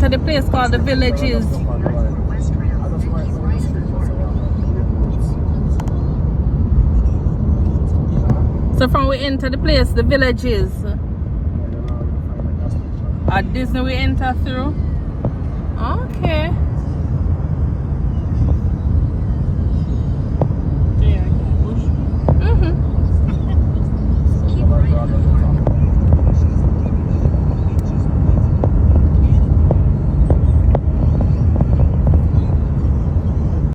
enter the place called the Villages. So from we enter the place, the Villages. At Disney we enter through. Okay.